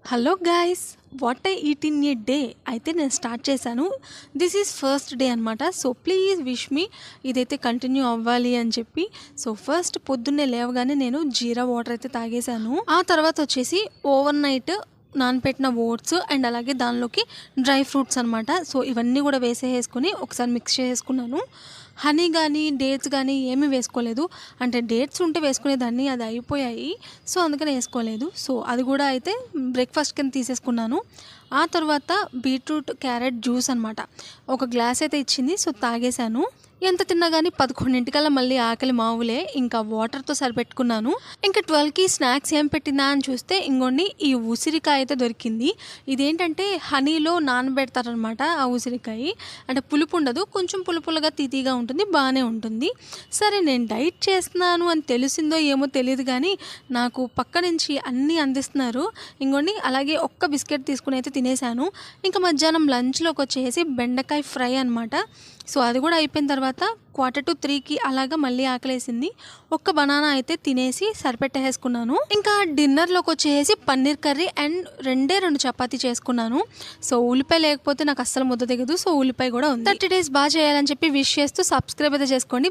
Hello guys, what I eat in a day అయితే నేను start చేశాను. దిస్ ఈజ్ ఫస్ట్ డే అనమాట. So please wish me ఇదైతే continue అవ్వాలి అని చెప్పి. సో ఫస్ట్ పొద్దున్నే లేవగానే నేను జీరా వాటర్ అయితే తాగేశాను. ఆ తర్వాత వచ్చేసి ఓవర్ నైట్ నానపెట్టిన ఓట్స్ అండ్ అలాగే దానిలోకి డ్రై ఫ్రూట్స్ అనమాట. సో ఇవన్నీ కూడా వేసేసుకొని ఒకసారి మిక్స్ చేసుకున్నాను. హనీ కానీ డేట్స్ కానీ ఏమీ వేసుకోలేదు. అంటే డేట్స్ ఉంటే వేసుకునేదాన్ని, అది అయిపోయాయి. సో అందుకని వేసుకోలేదు. సో అది కూడా అయితే బ్రేక్ఫాస్ట్ కింద తీసేసుకున్నాను. ఆ తర్వాత బీట్రూట్ క్యారెట్ జ్యూస్ అనమాట, ఒక గ్లాస్ అయితే ఇచ్చింది. సో తాగేశాను. ఎంత తిన్నా కానీ 11 మళ్ళీ ఆకలి మావులే. ఇంకా వాటర్తో సరిపెట్టుకున్నాను. ఇంకా 12కి స్నాక్స్ ఏం పెట్టిందా అని చూస్తే ఇంకోండి ఈ ఉసిరికాయ అయితే దొరికింది. ఇదేంటంటే హనీలో నానబెడతారనమాట. ఆ ఉసిరికాయ అంటే పులుపు ఉండదు, కొంచెం పులుపులుగా తీతీగా ఉంటుంది, బాగానే ఉంటుంది. సరే నేను డైట్ చేస్తున్నాను అని తెలిసిందో ఏమో తెలియదు కానీ నాకు పక్క నుంచి అన్నీ అందిస్తున్నారు. ఇంకోండి అలాగే ఒక్క బిస్కెట్ తీసుకుని అయితే తినేసాను. ఇంకా మధ్యాహ్నం లంచ్లోకి వచ్చేసి బెండకాయ ఫ్రై అనమాట. సో అది కూడా అయిపోయిన తర్వాత 2:45కి అలాగా మళ్ళీ ఆకలేసింది. ఒక్క బనానా అయితే తినేసి సరిపెట్టేసుకున్నాను. ఇంకా డిన్నర్లోకి వచ్చేసి పన్నీర్ కర్రీ అండ్ 2 చపాతీ చేసుకున్నాను. సో ఉల్లిపాయ లేకపోతే నాకు అస్సలు ముద్ద దిగదు. సో ఉల్లిపాయ కూడా ఉంది. 30 days బాగా చేయాలని చెప్పి విష్ చేస్తూ సబ్స్క్రైబ్ అయితే చేసుకోండి.